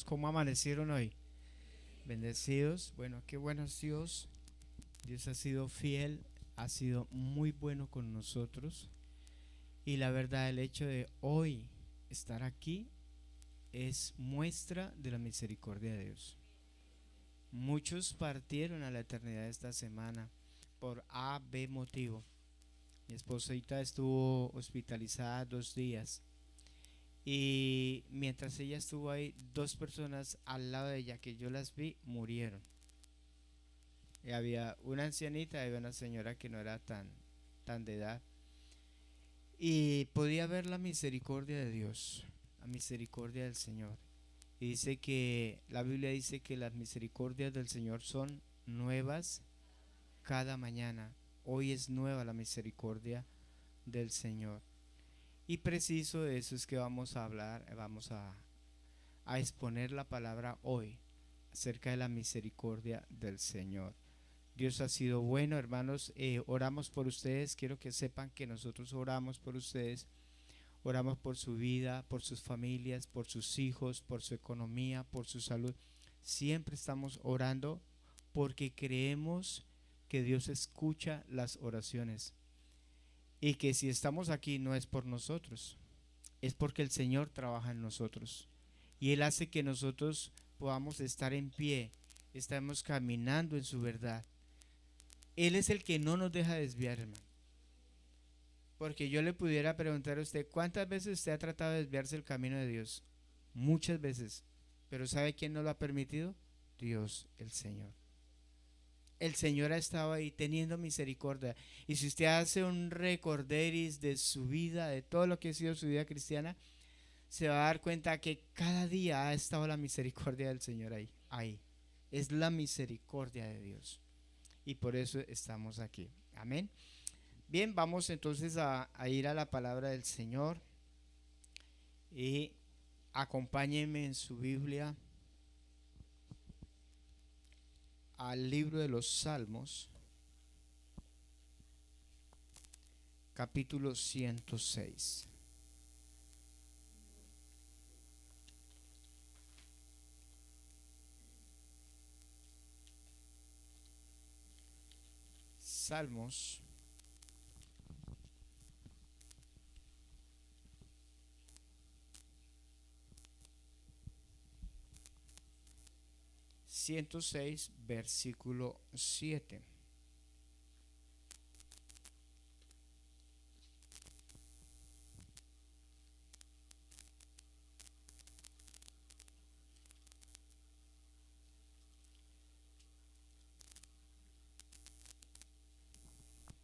¿Cómo amanecieron hoy? Bendecidos. Bueno, qué bueno es Dios. Dios ha sido fiel, ha sido muy bueno con nosotros. Y la verdad, el hecho de hoy estar aquí es muestra de la misericordia de Dios. Muchos partieron a la eternidad esta semana por A, B motivo. Mi esposita estuvo hospitalizada 2 días. Y mientras ella estuvo ahí, 2 personas al lado de ella que yo las vi murieron. Y había una ancianita y había una señora que no era tan de edad. Y podía ver la misericordia de Dios, la misericordia del Señor. Y dice que la Biblia dice que las misericordias del Señor son nuevas cada mañana. Hoy es nueva la misericordia del Señor. Y preciso de eso es que vamos a hablar, vamos a exponer la palabra hoy acerca de la misericordia del Señor. Dios ha sido bueno, hermanos. Oramos por ustedes. Quiero que sepan que nosotros oramos por ustedes. Oramos por su vida, por sus familias, por sus hijos, por su economía, por su salud. Siempre estamos orando porque creemos que Dios escucha las oraciones. Y que si estamos aquí no es por nosotros, es porque el Señor trabaja en nosotros. Y Él hace que nosotros podamos estar en pie, estamos caminando en su verdad. Él es el que no nos deja desviar, hermano. Porque yo le pudiera preguntar a usted, ¿cuántas veces usted ha tratado de desviarse del camino de Dios? Muchas veces. Pero ¿sabe quién nos lo ha permitido? Dios, el Señor. El Señor ha estado ahí teniendo misericordia. Y si usted hace un recorderis de su vida, de todo lo que ha sido su vida cristiana, se va a dar cuenta que cada día ha estado la misericordia del Señor ahí. Es la misericordia de Dios. Y por eso estamos aquí. Amén. Bien, vamos entonces a ir a la palabra del Señor. Y acompáñenme en su Biblia al libro de los Salmos, capítulo 106. Salmos 106, versículo 7.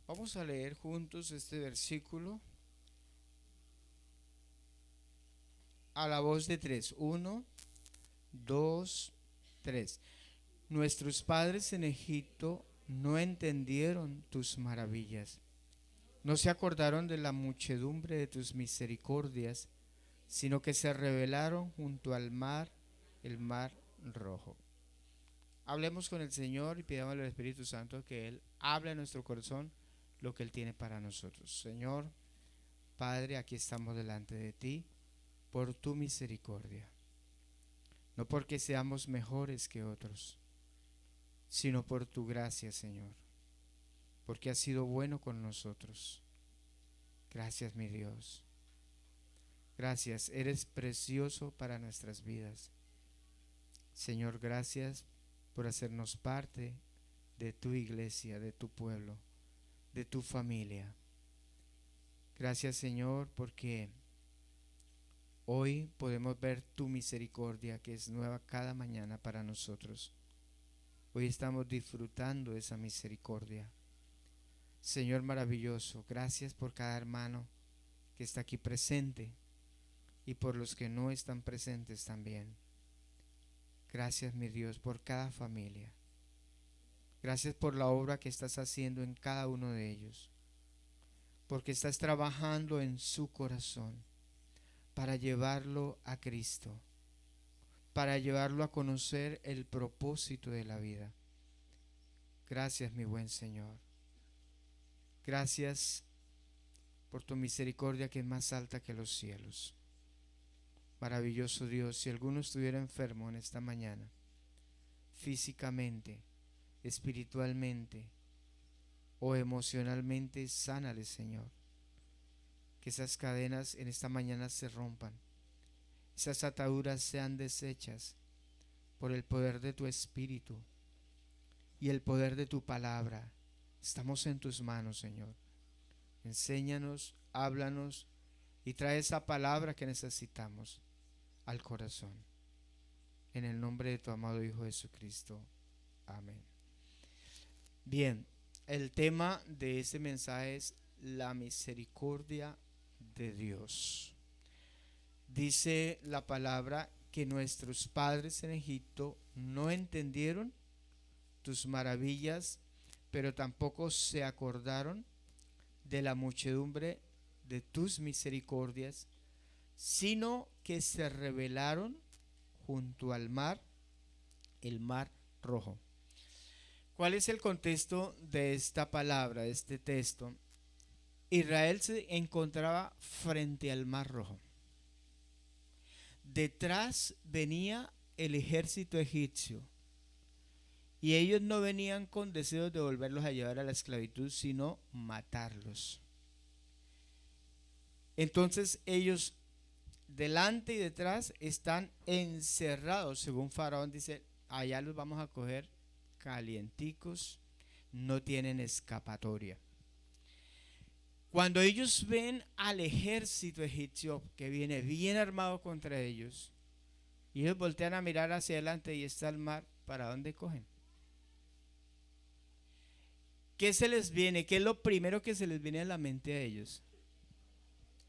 Vamos a leer juntos este versículo a la voz de tres. 1, 2, 3. Nuestros padres en Egipto no entendieron tus maravillas, no se acordaron de la muchedumbre de tus misericordias, sino que se rebelaron junto al mar, el mar rojo. Hablemos con el Señor y pidamos al Espíritu Santo que Él hable en nuestro corazón lo que Él tiene para nosotros. Señor, Padre, aquí estamos delante de ti por tu misericordia. No porque seamos mejores que otros, sino por tu gracia, Señor, porque has sido bueno con nosotros. Gracias, mi Dios. Gracias, eres precioso para nuestras vidas. Señor, gracias por hacernos parte de tu iglesia, de tu pueblo, de tu familia. Gracias, Señor, porque hoy podemos ver tu misericordia que es nueva cada mañana para nosotros. Hoy estamos disfrutando esa misericordia. Señor maravilloso, gracias por cada hermano que está aquí presente y por los que no están presentes también. Gracias, mi Dios, por cada familia. Gracias por la obra que estás haciendo en cada uno de ellos, porque estás trabajando en su corazón para llevarlo a Cristo, para llevarlo a conocer el propósito de la vida. Gracias, mi buen Señor. Gracias por tu misericordia que es más alta que los cielos. Maravilloso Dios, si alguno estuviera enfermo en esta mañana, físicamente, espiritualmente o emocionalmente, sánale, Señor. Que esas cadenas en esta mañana se rompan, esas ataduras sean deshechas por el poder de tu Espíritu y el poder de tu palabra. Estamos en tus manos, Señor. Enséñanos, háblanos y trae esa palabra que necesitamos al corazón. En el nombre de tu amado Hijo Jesucristo. Amén. Bien, el tema de este mensaje es la misericordia de Dios. Dice la palabra que nuestros padres en Egipto no entendieron tus maravillas, pero tampoco se acordaron de la muchedumbre de tus misericordias, sino que se rebelaron junto al mar, el mar rojo. ¿Cuál es el contexto de esta palabra, de este texto? Israel se encontraba frente al mar rojo. Detrás venía el ejército egipcio y ellos no venían con deseos de volverlos a llevar a la esclavitud, sino matarlos. Entonces ellos delante y detrás están encerrados, según Faraón dice, allá los vamos a coger calienticos, no tienen escapatoria. Cuando ellos ven al ejército egipcio que viene bien armado contra ellos, y ellos voltean a mirar hacia adelante y está el mar, ¿para dónde cogen? ¿Qué se les viene? ¿Qué es lo primero que se les viene a la mente a ellos?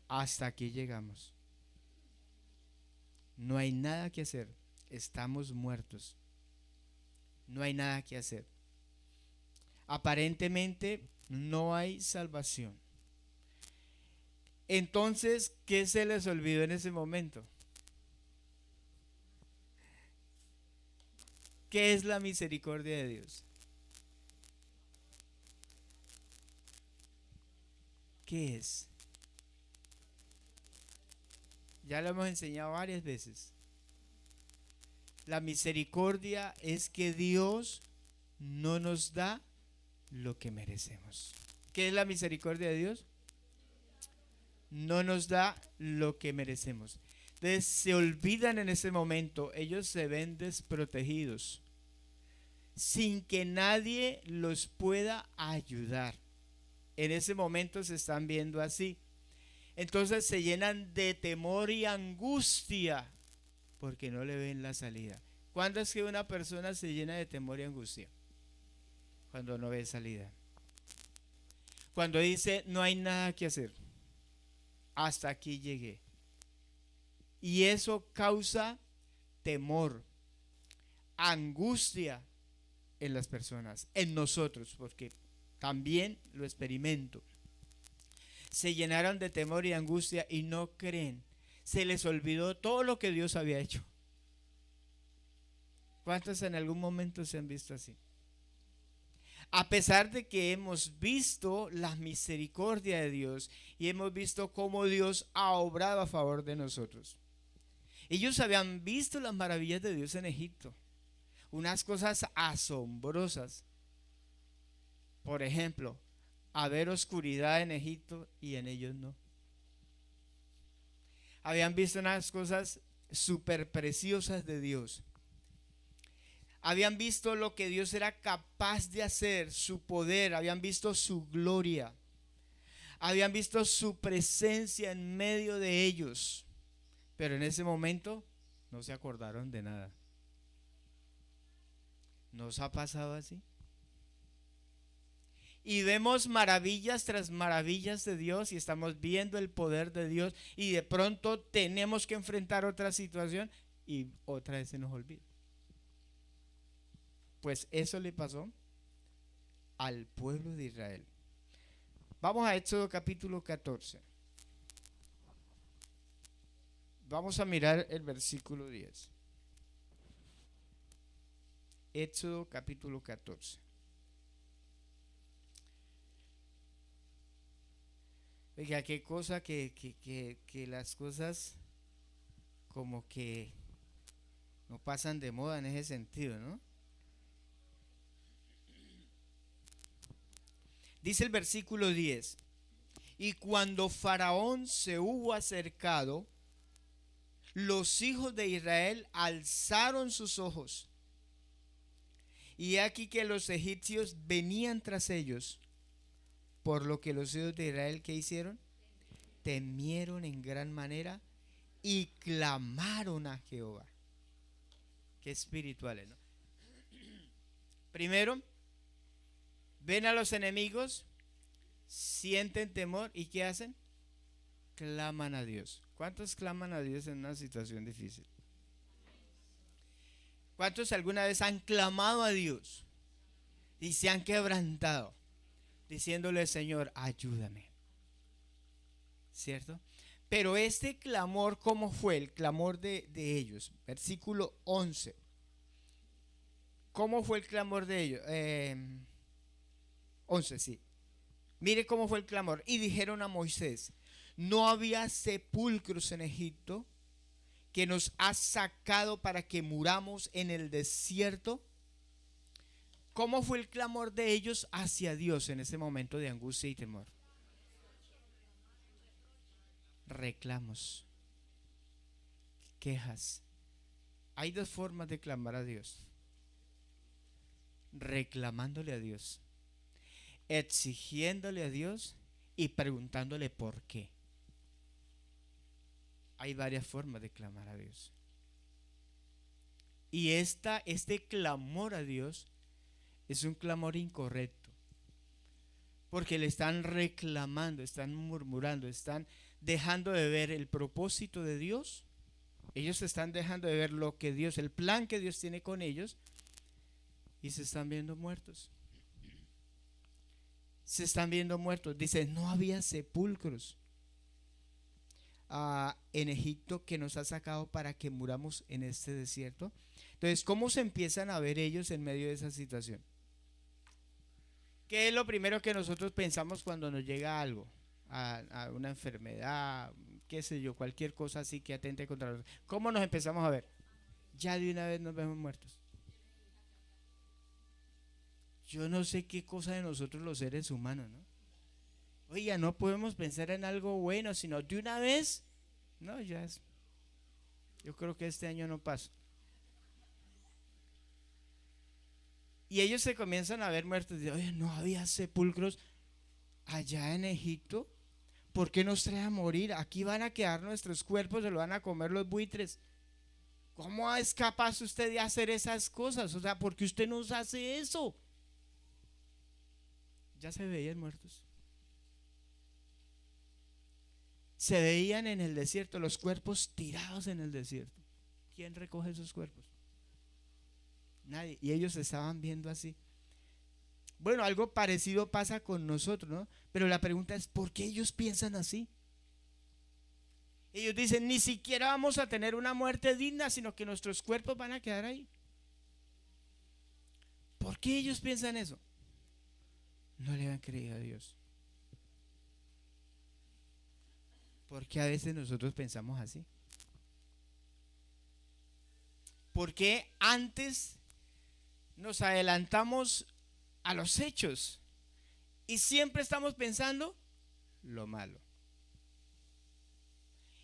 Hasta aquí llegamos. No hay nada que hacer. Estamos muertos. No hay nada que hacer. Aparentemente no hay salvación. Entonces, ¿qué se les olvidó en ese momento? ¿Qué es la misericordia de Dios? ¿Qué es? Ya lo hemos enseñado varias veces. La misericordia es que Dios no nos da lo que merecemos. ¿Qué es la misericordia de Dios? No nos da lo que merecemos. Entonces se olvidan en ese momento, ellos se ven desprotegidos, sin que nadie los pueda ayudar. En ese momento se están viendo así. Entonces se llenan de temor y angustia porque no le ven la salida. ¿Cuándo es que una persona se llena de temor y angustia? Cuando no ve salida. Cuando dice no hay nada que hacer. Hasta aquí llegué. Y eso causa temor, angustia en las personas, en nosotros, porque también lo experimento. Se llenaron de temor y angustia y no creen. Se les olvidó todo lo que Dios había hecho. ¿Cuántos en algún momento se han visto así? A pesar de que hemos visto la misericordia de Dios y hemos visto cómo Dios ha obrado a favor de nosotros. Ellos habían visto las maravillas de Dios en Egipto, unas cosas asombrosas. Por ejemplo, haber oscuridad en Egipto y en ellos no. Habían visto unas cosas súper preciosas de Dios. Habían visto lo que Dios era capaz de hacer, su poder, habían visto su gloria, habían visto su presencia en medio de ellos, pero en ese momento no se acordaron de nada. ¿Nos ha pasado así? Y vemos maravillas tras maravillas de Dios y estamos viendo el poder de Dios y de pronto tenemos que enfrentar otra situación y otra vez se nos olvida. Pues eso le pasó al pueblo de Israel. Vamos a Éxodo capítulo 14. Vamos a mirar el versículo 10. Éxodo capítulo 14. Oiga, qué cosa que las cosas como que no pasan de moda en ese sentido, ¿no? Dice el versículo 10: y cuando Faraón se hubo acercado, los hijos de Israel alzaron sus ojos, y aquí que los egipcios venían tras ellos, por lo que los hijos de Israel, ¿qué hicieron? Temieron en gran manera y clamaron a Jehová. Qué espirituales, ¿no? Primero, ven a los enemigos, sienten temor y ¿qué hacen? Claman a Dios. ¿Cuántos claman a Dios en una situación difícil? ¿Cuántos alguna vez han clamado a Dios y se han quebrantado diciéndole: Señor, ayúdame? ¿Cierto? Pero este clamor, ¿cómo fue el clamor de ellos? Versículo 11. ¿Cómo fue el clamor de ellos? 11, sí. Mire cómo fue el clamor. Y dijeron a Moisés: no había sepulcros en Egipto, que nos has sacado para que muramos en el desierto. ¿Cómo fue el clamor de ellos hacia Dios en ese momento de angustia y temor? Reclamos, quejas. Hay dos formas de clamar a Dios: reclamándole a Dios, exigiéndole a Dios y preguntándole por qué. Hay varias formas de clamar a Dios. Y este clamor a Dios es un clamor incorrecto, porque le están reclamando, están murmurando, están dejando de ver el propósito de Dios. Ellos están dejando de ver lo que Dios, el plan que Dios tiene con ellos, y se están viendo muertos. Se están viendo muertos. Dice: no había sepulcros en Egipto, que nos ha sacado para que muramos en este desierto. Entonces, ¿cómo se empiezan a ver ellos en medio de esa situación? ¿Qué es lo primero que nosotros pensamos cuando nos llega algo? A una enfermedad, qué sé yo, cualquier cosa así que atente contra nosotros. ¿Cómo nos empezamos a ver? Ya de una vez nos vemos muertos. Yo no sé qué cosa de nosotros los seres humanos, ¿no? Oiga, no podemos pensar en algo bueno, sino de una vez. No, ya es. Yo creo que este año no pasa. Y ellos se comienzan a ver muertos. Dicen: oye, no había sepulcros allá en Egipto. ¿Por qué nos trae a morir? Aquí van a quedar nuestros cuerpos, se lo van a comer los buitres. ¿Cómo es capaz usted de hacer esas cosas? O sea, ¿por qué usted nos hace eso? Ya se veían muertos. Se veían en el desierto, los cuerpos tirados en el desierto. ¿Quién recoge esos cuerpos? Nadie. Y ellos se estaban viendo así. Bueno, algo parecido pasa con nosotros, ¿no? Pero la pregunta es: ¿por qué ellos piensan así? Ellos dicen: ni siquiera vamos a tener una muerte digna, sino que nuestros cuerpos van a quedar ahí. ¿Por qué ellos piensan eso? No le han creído a Dios. Porque a veces nosotros pensamos así. Porque antes nos adelantamos a los hechos y siempre estamos pensando lo malo.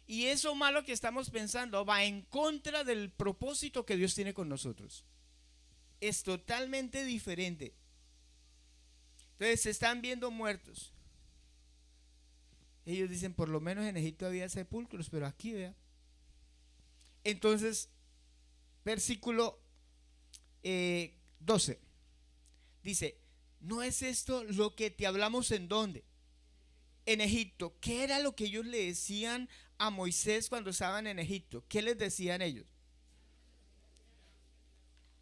Y eso malo que estamos pensando va en contra del propósito que Dios tiene con nosotros. Es totalmente diferente. Entonces se están viendo muertos. Ellos dicen: por lo menos en Egipto había sepulcros, pero aquí vea. Entonces, versículo 12 dice: ¿no es esto lo que te hablamos en dónde? En Egipto. ¿Qué era lo que ellos le decían a Moisés cuando estaban en Egipto? ¿Qué les decían ellos?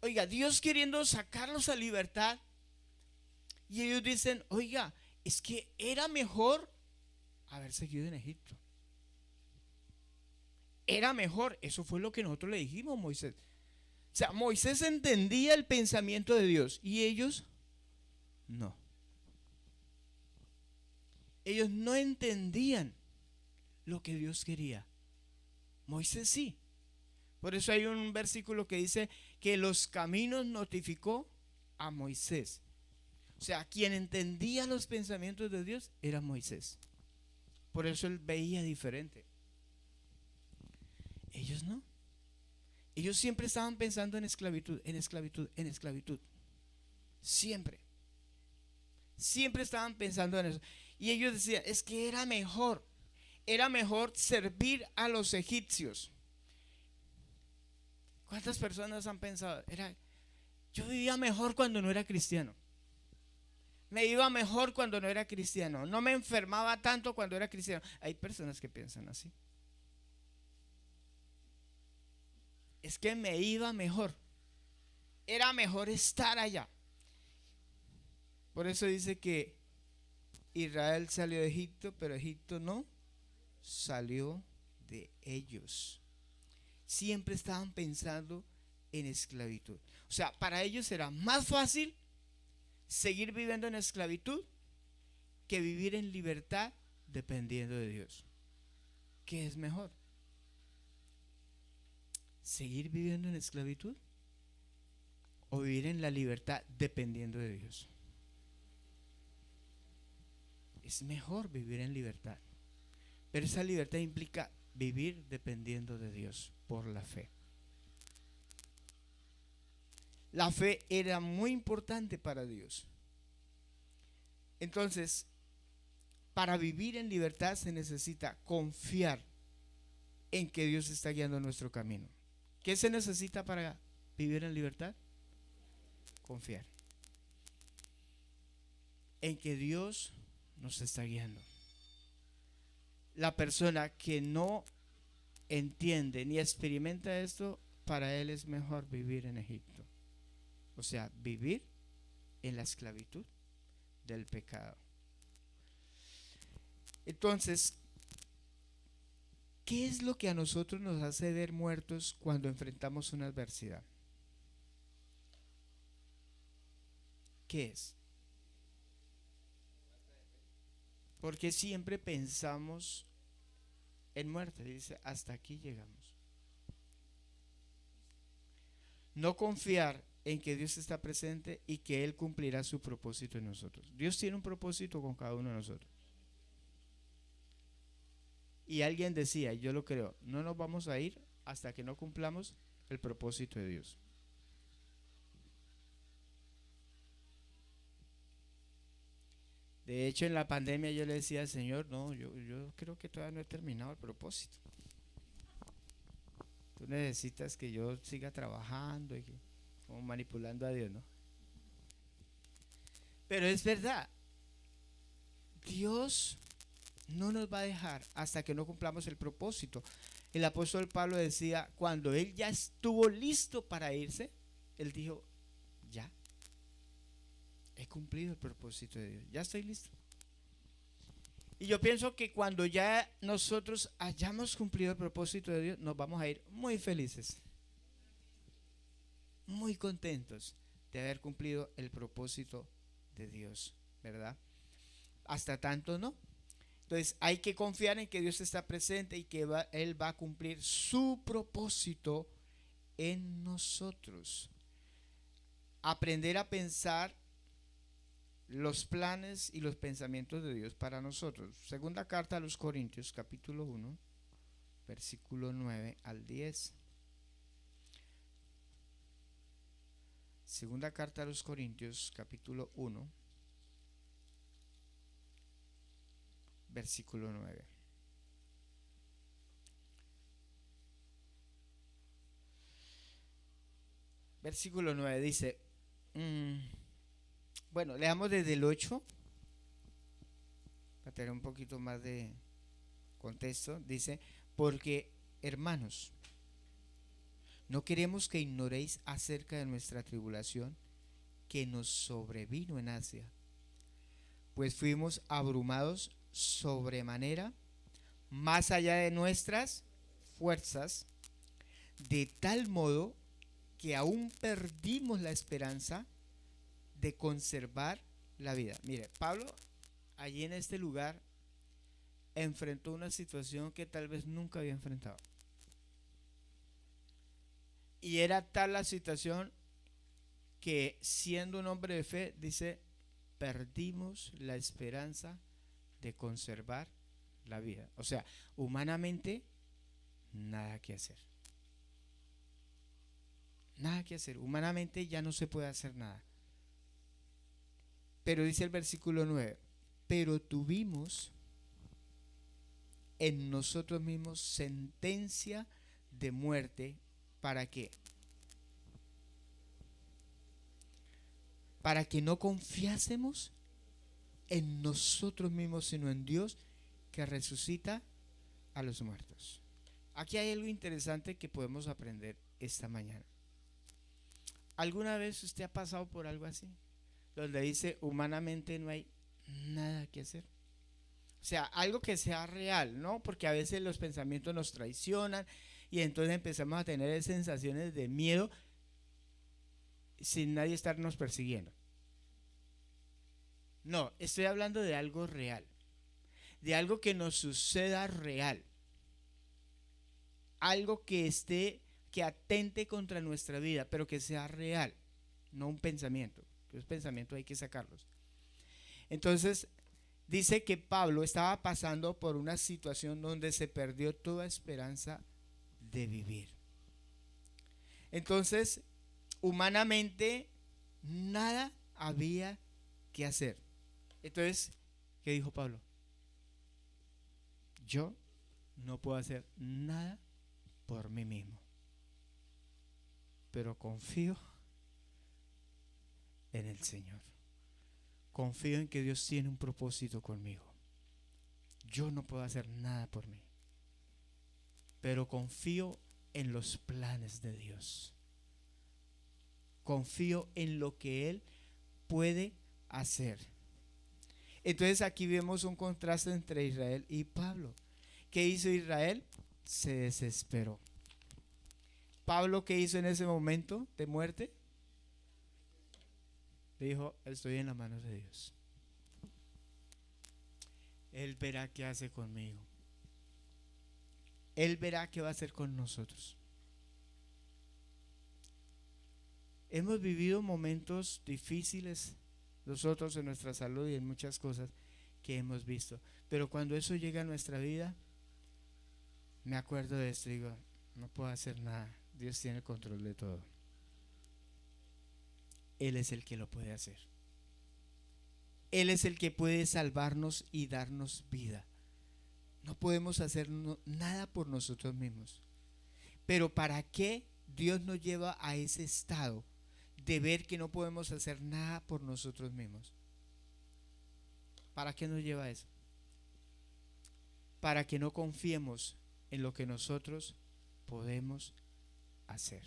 Oiga, Dios queriendo sacarlos a libertad, y ellos dicen: oiga, es que era mejor haber seguido en Egipto. Era mejor. Eso fue lo que nosotros le dijimos a Moisés. O sea, Moisés entendía el pensamiento de Dios y ellos no. Ellos no entendían lo que Dios quería. Moisés sí. Por eso hay un versículo que dice que los caminos notificó a Moisés. O sea, quien entendía los pensamientos de Dios era Moisés. Por eso él veía diferente. Ellos no. Ellos siempre estaban pensando en esclavitud, en esclavitud, en esclavitud. Siempre. Siempre estaban pensando en eso. Y ellos decían, es que era mejor servir a los egipcios. ¿Cuántas personas han pensado? Yo vivía mejor cuando no era cristiano. Me iba mejor cuando no era cristiano. No me enfermaba tanto cuando era cristiano. Hay personas que piensan así. Es que me iba mejor. Era mejor estar allá. Por eso dice que Israel salió de Egipto, pero Egipto no salió de ellos. Siempre estaban pensando en esclavitud. O sea, para ellos era más fácil seguir viviendo en esclavitud que vivir en libertad dependiendo de Dios. ¿Qué es mejor? ¿Seguir viviendo en esclavitud o vivir en la libertad dependiendo de Dios? Es mejor vivir en libertad, pero esa libertad implica vivir dependiendo de Dios por la fe. La fe era muy importante para Dios. Entonces, para vivir en libertad se necesita confiar en que Dios está guiando nuestro camino. ¿Qué se necesita para vivir en libertad? Confiar en que Dios nos está guiando. La persona que no entiende ni experimenta esto, para él es mejor vivir en Egipto. O sea, vivir en la esclavitud del pecado. Entonces, ¿qué es lo que a nosotros nos hace ver muertos cuando enfrentamos una adversidad? ¿Qué es? Porque siempre pensamos en muerte. Dice, hasta aquí llegamos. No confiar en que Dios está presente y que Él cumplirá su propósito en nosotros. Dios tiene un propósito con cada uno de nosotros. Y alguien decía, y yo lo creo, no nos vamos a ir hasta que no cumplamos el propósito de Dios. De hecho, en la pandemia yo le decía al Señor, no, yo creo que todavía no he terminado el propósito. Tú necesitas que yo siga trabajando y como manipulando a Dios, ¿no? Pero es verdad, Dios no nos va a dejar hasta que no cumplamos el propósito. El apóstol Pablo decía, cuando él ya estuvo listo para irse, él dijo, ya, he cumplido el propósito de Dios, ya estoy listo. Y yo pienso que cuando ya nosotros hayamos cumplido el propósito de Dios, nos vamos a ir muy felices, muy contentos de haber cumplido el propósito de Dios, ¿verdad? Hasta tanto no. Entonces hay que confiar en que Dios está presente y que Él va a cumplir su propósito en nosotros. Aprender a pensar los planes y los pensamientos de Dios para nosotros. Segunda carta a los Corintios, capítulo 1, versículo 9 al 10. Segunda carta a los Corintios, capítulo 1, versículo 9. Versículo 9 dice, bueno, leamos desde el 8 para tener un poquito más de contexto. Dice, porque hermanos, no queremos que ignoréis acerca de nuestra tribulación que nos sobrevino en Asia, pues fuimos abrumados sobremanera, más allá de nuestras fuerzas, de tal modo que aún perdimos la esperanza de conservar la vida. Mire, Pablo allí en este lugar enfrentó una situación que tal vez nunca había enfrentado. Y era tal la situación que, siendo un hombre de fe, dice, perdimos la esperanza de conservar la vida. O sea, humanamente, nada que hacer. Nada que hacer. Humanamente ya no se puede hacer nada. Pero dice el versículo 9, pero tuvimos en nosotros mismos sentencia de muerte. ¿Para qué? Para que no confiásemos en nosotros mismos, sino en Dios que resucita a los muertos. Aquí hay algo interesante que podemos aprender esta mañana. ¿Alguna vez usted ha pasado por algo así? Donde dice, humanamente no hay nada que hacer. O sea, algo que sea real, ¿no? Porque a veces los pensamientos nos traicionan y entonces empezamos a tener sensaciones de miedo sin nadie estarnos persiguiendo. No, estoy hablando de algo real, de algo que nos suceda real, algo que atente contra nuestra vida, pero que sea real, no un pensamiento. Los pensamientos hay que sacarlos. Entonces, dice que Pablo estaba pasando por una situación donde se perdió toda esperanza de vivir. Entonces, humanamente, nada había que hacer. Entonces, ¿qué dijo Pablo? Yo no puedo hacer nada por mí mismo, pero confío en el Señor. Confío en que Dios tiene un propósito conmigo. Yo no puedo hacer nada por mí, pero confío en los planes de Dios. Confío en lo que Él puede hacer. Entonces aquí vemos un contraste entre Israel y Pablo. ¿Qué hizo Israel? Se desesperó. Pablo, ¿qué hizo en ese momento de muerte? Dijo, estoy en las manos de Dios. Él verá qué hace conmigo. Él verá qué va a hacer con nosotros. Hemos vivido momentos difíciles nosotros en nuestra salud y en muchas cosas que hemos visto. Pero cuando eso llega a nuestra vida, me acuerdo de esto y digo, no puedo hacer nada. Dios tiene el control de todo. Él es el que lo puede hacer. Él es el que puede salvarnos y darnos vida. No podemos hacer nada por nosotros mismos. Pero ¿para qué Dios nos lleva a ese estado de ver que no podemos hacer nada por nosotros mismos? ¿Para qué nos lleva a eso? Para que no confiemos en lo que nosotros podemos hacer,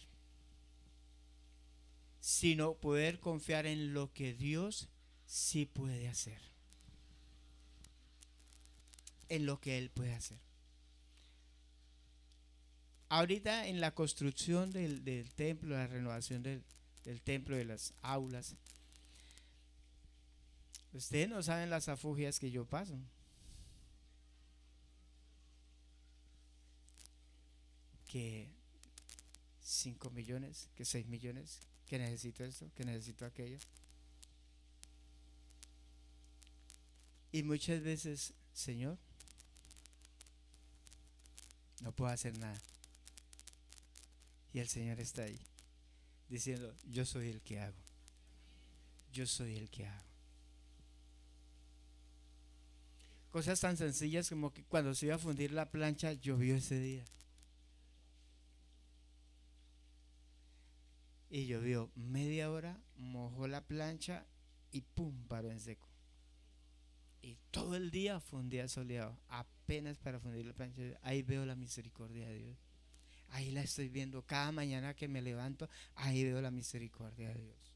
sino poder confiar en lo que Dios sí puede hacer, en lo que Él puede hacer. Ahorita en la construcción del templo, la renovación del templo, de las aulas, ustedes no saben las afugias que yo paso. Que 5 millones, que 6 millones, que necesito esto, que necesito aquello. Y muchas veces, Señor, no puedo hacer nada. Y el Señor está ahí, diciendo, yo soy el que hago. Yo soy el que hago. Cosas tan sencillas como que cuando se iba a fundir la plancha, llovió ese día. Y llovió media hora, mojó la plancha y pum, paró en seco. Y todo el día fundía soleado, apenas para fundir la plancha. Ahí veo la misericordia de Dios. Ahí la estoy viendo. Cada mañana que me levanto, ahí veo la misericordia de Dios.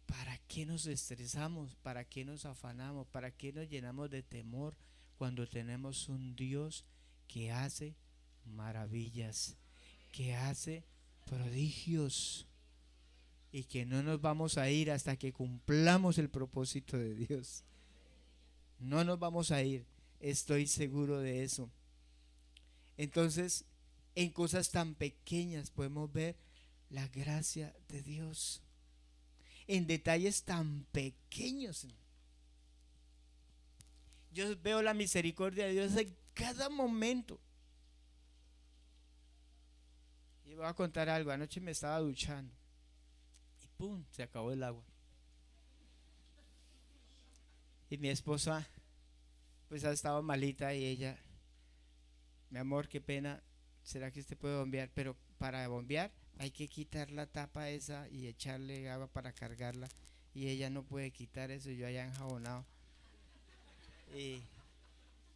¿Para qué nos estresamos? ¿Para qué nos afanamos? ¿Para qué nos llenamos de temor cuando tenemos un Dios que hace maravillas, que hace prodigios, y que no nos vamos a ir hasta que cumplamos el propósito de Dios? No nos vamos a ir, estoy seguro de eso. Entonces, En cosas tan pequeñas podemos ver la gracia de Dios. En detalles tan pequeños. Yo veo la misericordia de Dios en cada momento. Y voy a contar algo. Anoche me estaba duchando y ¡pum! Se acabó el agua. Y mi esposa pues ha estado malita y ella, mi amor, qué pena, ¿será que usted puede bombear? Pero para bombear hay que quitar la tapa esa y echarle agua para cargarla. Y ella no puede quitar eso, yo allá enjabonado. Y,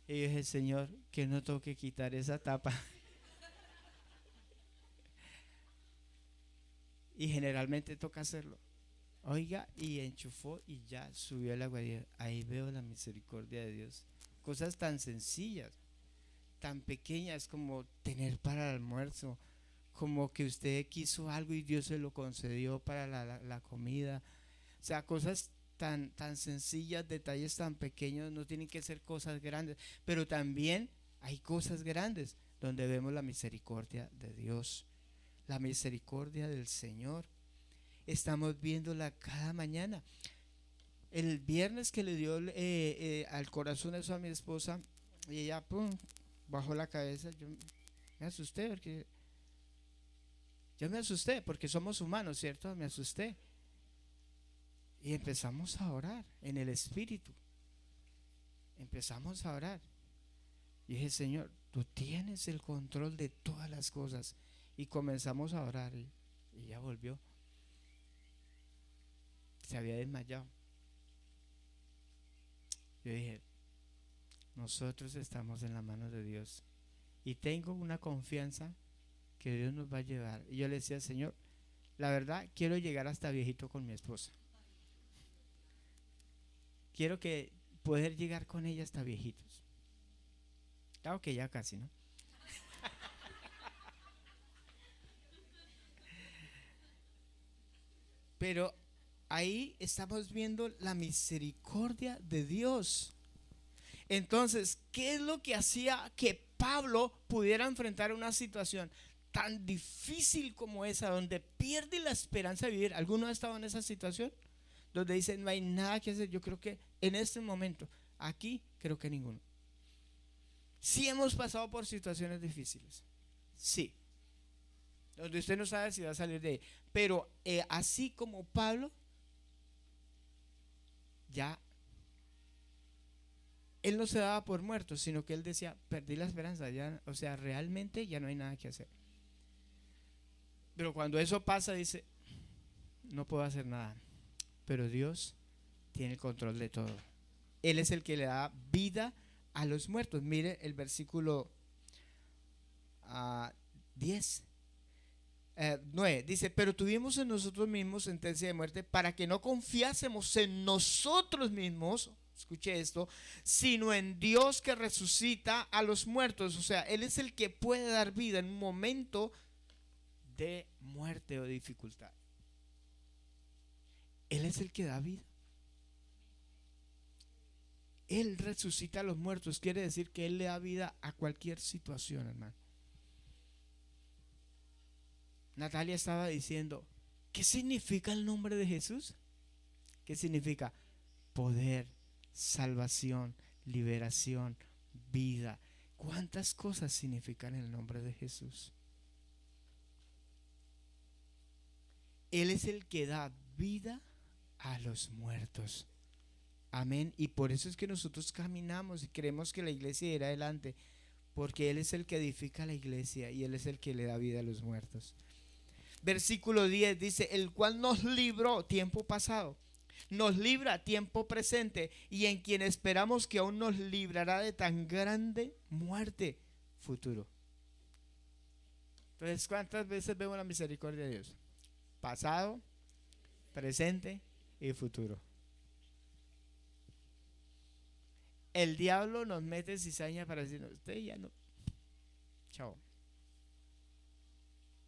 y yo dije, Señor, que no tengo que quitar esa tapa. Y generalmente toca hacerlo. Oiga, y enchufó y ya subió el agua. Ahí veo la misericordia de Dios. Cosas tan sencillas, tan pequeñas como tener para el almuerzo, como que usted quiso algo y Dios se lo concedió para la comida. O sea, cosas tan sencillas, detalles tan pequeños, no tienen que ser cosas grandes, pero también hay cosas grandes donde vemos la misericordia de Dios, la misericordia del Señor. Estamos viéndola cada mañana. El viernes que le dio al corazón eso a mi esposa y ella pum, bajó la cabeza, yo me asusté porque somos humanos, ¿cierto? Me asusté. Y empezamos a orar en el Espíritu. Empezamos a orar. Y dije, Señor, tú tienes el control de todas las cosas. Y comenzamos a orar y ella volvió. Se había desmayado. Yo dije, nosotros estamos en la mano de Dios. Y tengo una confianza que Dios nos va a llevar. Y yo le decía, Señor, la verdad, quiero llegar hasta viejito con mi esposa. Quiero que poder llegar con ella hasta viejitos. Claro que ya casi, ¿no? Pero ahí estamos viendo la misericordia de Dios. Entonces, ¿qué es lo que hacía que Pablo pudiera enfrentar una situación tan difícil como esa, donde pierde la esperanza de vivir? ¿Alguno ha estado en esa situación? Donde dice, no hay nada que hacer. Yo creo que en este momento, aquí, creo que ninguno. Sí hemos pasado por situaciones difíciles. Sí. Donde usted no sabe si va a salir de ahí. Pero así como Pablo, ya él no se daba por muerto, sino que él decía, perdí la esperanza, ya, o sea, realmente ya no hay nada que hacer. Pero cuando eso pasa, dice, no puedo hacer nada. Pero Dios tiene el control de todo. Él es el que le da vida a los muertos. Mire el versículo 10. 9 dice, pero tuvimos en nosotros mismos sentencia de muerte para que no confiásemos en nosotros mismos, escuche esto, sino en Dios que resucita a los muertos. O sea, Él es el que puede dar vida en un momento de muerte o dificultad. Él es el que da vida. Él resucita a los muertos, quiere decir que Él le da vida a cualquier situación, hermano. Natalia estaba diciendo, ¿qué significa el nombre de Jesús? ¿Qué significa? Poder, salvación, liberación, vida. ¿Cuántas cosas significan el nombre de Jesús? Él es el que da vida a los muertos. Amén. Y por eso es que nosotros caminamos y creemos que la iglesia irá adelante, porque Él es el que edifica la iglesia y Él es el que le da vida a los muertos. Versículo 10 dice, el cual nos libró tiempo pasado, nos libra tiempo presente y en quien esperamos que aún nos librará de tan grande muerte futuro. Entonces, ¿cuántas veces vemos la misericordia de Dios? Pasado, presente y futuro. El diablo nos mete cizaña para decirnos, usted ya no, chao.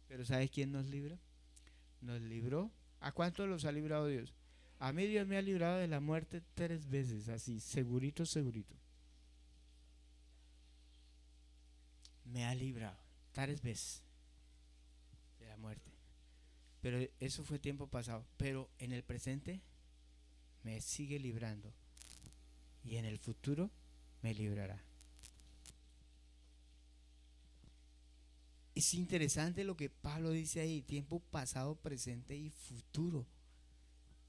Pero ¿sabe quién nos libra? Nos libró. ¿A cuántos los ha librado Dios? A mí Dios me ha librado de la muerte 3 veces, así, segurito, segurito. Me ha librado. tales veces de la muerte. Pero eso fue tiempo pasado. Pero en el presente me sigue librando. Y en el futuro me librará. Es interesante lo que Pablo dice ahí, tiempo pasado, presente y futuro.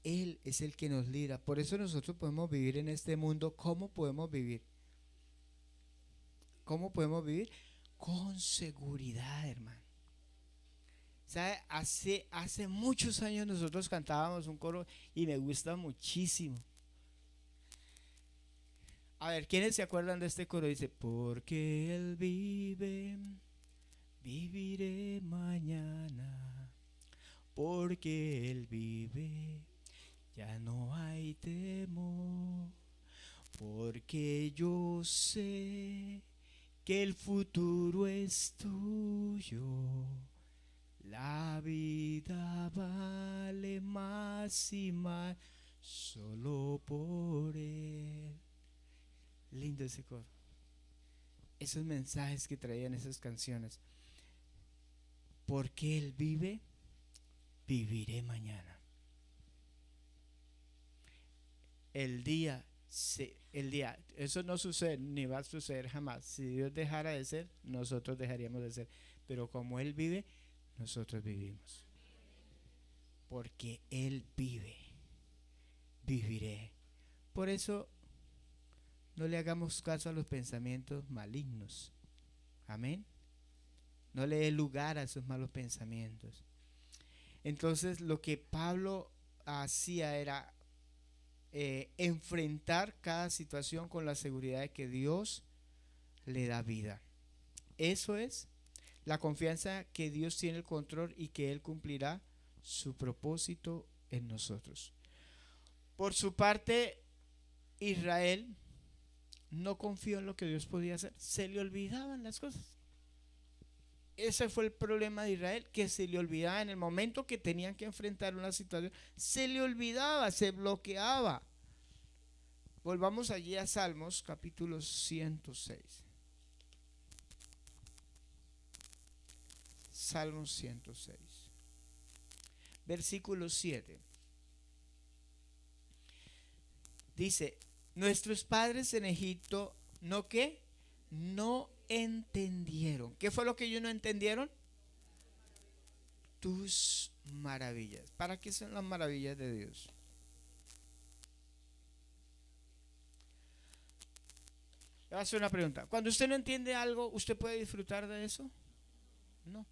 Él es el que nos libra. Por eso nosotros podemos vivir en este mundo. ¿Cómo podemos vivir? ¿Cómo podemos vivir? Con seguridad, hermano. ¿Sabe? Hace muchos años nosotros cantábamos un coro y me gusta muchísimo. A ver, ¿quiénes se acuerdan de este coro? Dice, porque Él vive, viviré mañana. Porque Él vive, ya no hay temor. Porque yo sé que el futuro es tuyo. La vida vale más y más solo por Él. Lindo ese coro. Esos mensajes que traían esas canciones. Porque Él vive, viviré mañana. El día, eso no sucede ni va a suceder jamás. Si Dios dejara de ser, nosotros dejaríamos de ser. Pero como Él vive, nosotros vivimos. Porque Él vive, viviré. Por eso no le hagamos caso a los pensamientos malignos. Amén. No le dé lugar a esos malos pensamientos. Entonces lo que Pablo hacía era enfrentar cada situación con la seguridad de que Dios le da vida. Eso es la confianza que Dios tiene el control y que Él cumplirá su propósito en nosotros. Por su parte, Israel no confió en lo que Dios podía hacer. Se le olvidaban las cosas. Ese fue el problema de Israel, que se le olvidaba en el momento que tenían que enfrentar una situación. Se le olvidaba, se bloqueaba. Volvamos allí a Salmos capítulo 106. Salmos 106. Versículo 7. Dice, nuestros padres en Egipto, ¿no qué? No entendieron. ¿Qué fue lo que ellos no entendieron? Tus maravillas. ¿Para qué son las maravillas de Dios? Le voy a hacer una pregunta. Cuando usted no entiende algo, ¿usted puede disfrutar de eso? No.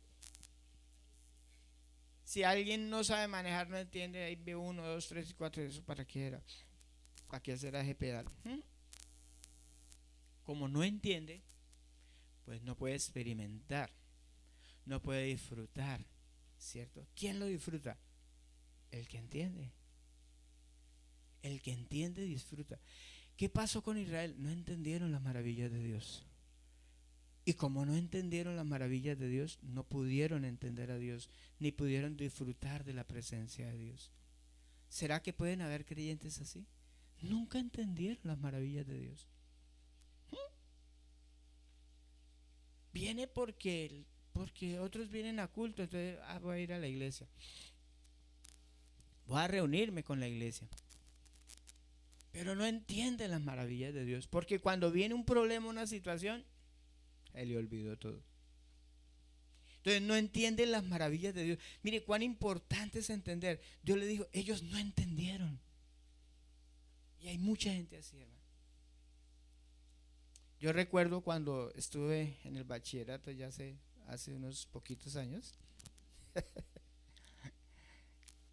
Si alguien no sabe manejar, no entiende, ahí ve 1, 2, 3 y 4, eso para qué era. ¿Para qué hacer ese pedal? Como no entiende, pues no puede experimentar, no puede disfrutar, ¿cierto? ¿Quién lo disfruta? El que entiende. El que entiende disfruta. ¿Qué pasó con Israel? No entendieron las maravillas de Dios. Y como no entendieron las maravillas de Dios, no pudieron entender a Dios, ni pudieron disfrutar de la presencia de Dios. ¿Será que pueden haber creyentes así? Nunca entendieron las maravillas de Dios. Viene porque otros vienen a culto, entonces voy a ir a la iglesia. Voy a reunirme con la iglesia. Pero no entiende las maravillas de Dios, porque cuando viene un problema, una situación, él le olvidó todo. Entonces no entienden las maravillas de Dios. Mire cuán importante es entender. Dios le dijo, ellos no entendieron. Y hay mucha gente así, hermano. Yo recuerdo cuando estuve en el bachillerato ya hace unos poquitos años.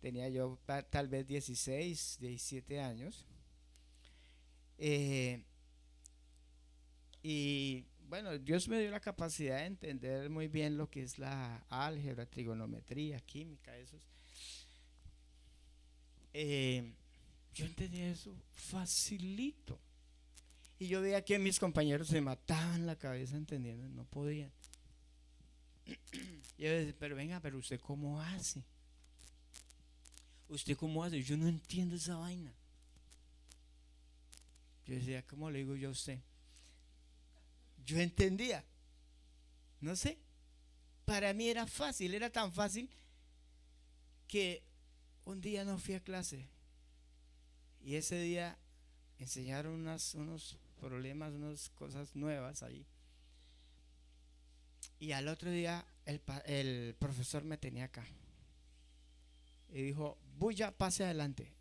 Tenía yo tal vez 16, 17 años. Y bueno, Dios me dio la capacidad de entender muy bien lo que es la álgebra, trigonometría, química, esos. Yo entendía eso facilito. Y yo veía que mis compañeros se mataban la cabeza entendiendo, no podían. Y yo decía, pero venga, pero usted cómo hace. ¿Usted cómo hace? Yo no entiendo esa vaina. Yo decía, ¿cómo le digo yo a usted? Yo entendía. No sé. para mí era fácil, era tan fácil que un día no fui a clase y ese día enseñaron unos problemas, unas cosas nuevas ahí. Y al otro día el profesor me tenía acá y dijo, bulla, pase adelante.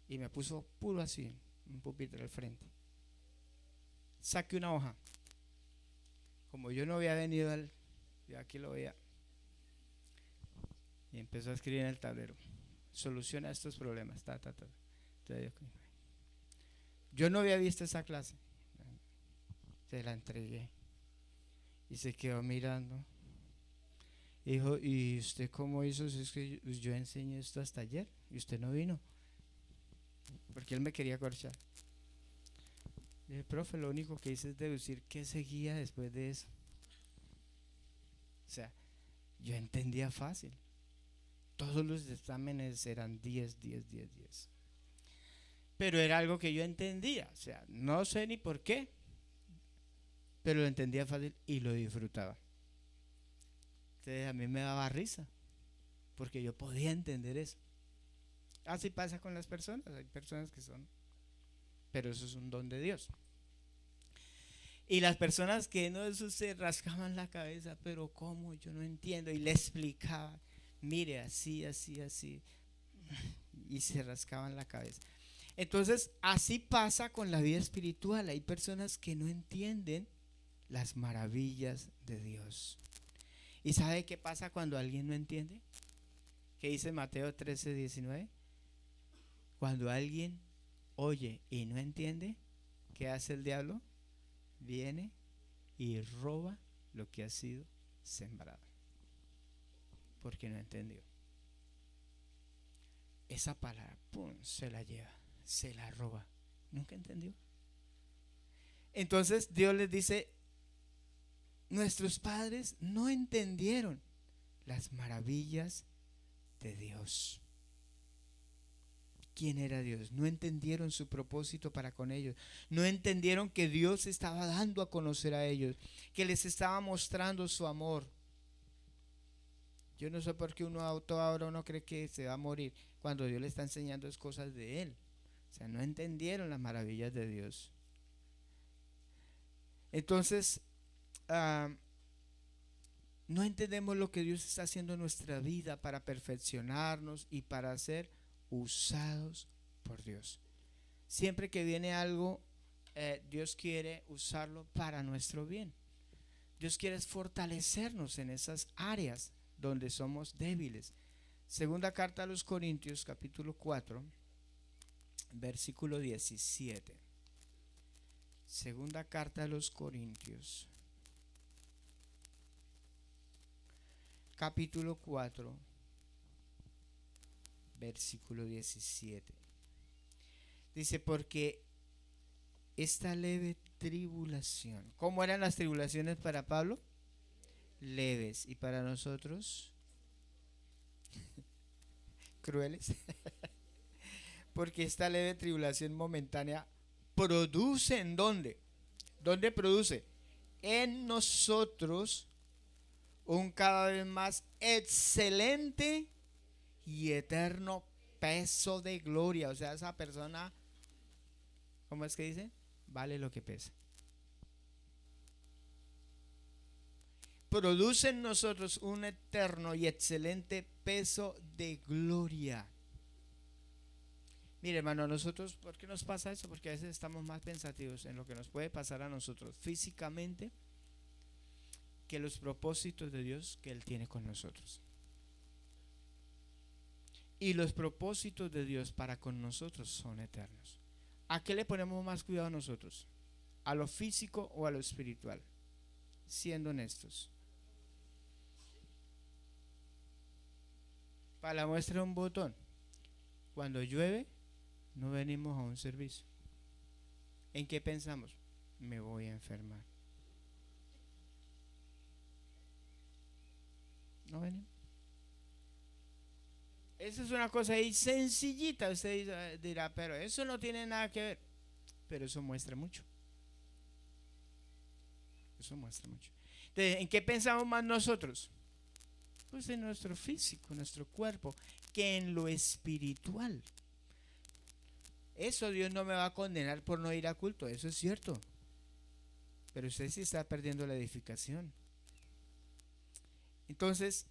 Y me puso puro así, un pupitre al frente. Saque una hoja. Como yo no había venido yo aquí lo veía. Y empezó a escribir en el tablero, soluciona estos problemas, ta, ta, ta. Entonces, yo no había visto esa clase. Se la entregué. Y se quedó mirando. Dijo, ¿y usted cómo hizo? Si es que yo enseñé esto hasta ayer y usted no vino. Porque él me quería corchar. Le dije, profe, lo único que hice es deducir qué seguía después de eso. O sea, yo entendía fácil. Todos los exámenes eran 10, 10, 10, 10. Pero era algo que yo entendía. O sea, no sé ni por qué, pero lo entendía fácil y lo disfrutaba. Entonces a mí me daba risa, porque yo podía entender eso. Así pasa con las personas. Hay personas que son, pero eso es un don de Dios. Y las personas que no, eso se rascaban la cabeza, pero ¿cómo? Yo no entiendo. Y le explicaba, mire, así, así, así. Y se rascaban la cabeza. Entonces, así pasa con la vida espiritual. Hay personas que no entienden las maravillas de Dios. ¿Y sabe qué pasa cuando alguien no entiende? ¿Qué dice Mateo 13, 19? Cuando alguien oye y no entiende, ¿qué hace el diablo? Viene y roba lo que ha sido sembrado, porque no entendió. Esa palabra, pum, se la lleva, se la roba. Nunca entendió. Entonces Dios les dice, nuestros padres no entendieron las maravillas de Dios. ¿Quién era Dios? No entendieron su propósito para con ellos. No entendieron que Dios estaba dando a conocer a ellos, que les estaba mostrando su amor. Yo no sé por qué ahora uno cree que se va a morir cuando Dios le está enseñando cosas de Él. O sea, no entendieron las maravillas de Dios. Entonces, no entendemos lo que Dios está haciendo en nuestra vida para perfeccionarnos y para ser usados por Dios. Siempre que viene algo, Dios quiere usarlo para nuestro bien. Dios quiere fortalecernos en esas áreas donde somos débiles. Segunda carta a los Corintios, capítulo 4, versículo 17. Segunda carta a los Corintios, capítulo 4, versículo 17. Dice, porque esta leve tribulación, ¿cómo eran las tribulaciones para Pablo? Leves. ¿Y para nosotros? Crueles. Porque esta leve tribulación momentánea produce ¿en dónde? ¿Dónde produce? En nosotros un cada vez más excelente y eterno peso de gloria. O sea, esa persona, ¿cómo es que dice? Vale lo que pesa. Produce en nosotros un eterno y excelente peso de gloria. Mire, hermano, nosotros, ¿por qué nos pasa eso? Porque a veces estamos más pensativos en lo que nos puede pasar a nosotros físicamente que los propósitos de Dios que Él tiene con nosotros. Y los propósitos de Dios para con nosotros son eternos. ¿A qué le ponemos más cuidado a nosotros? ¿A lo físico o a lo espiritual? Siendo honestos. Para la muestra un botón. Cuando llueve, no venimos a un servicio. ¿En qué pensamos? Me voy a enfermar. No venimos. Esa es una cosa ahí sencillita. Usted dirá, pero eso no tiene nada que ver. Pero eso muestra mucho. Eso muestra mucho. Entonces, ¿en qué pensamos más nosotros? Pues en nuestro físico, en nuestro cuerpo, que en lo espiritual. Eso Dios no me va a condenar por no ir a culto, eso es cierto. Pero usted sí está perdiendo la edificación. Entonces,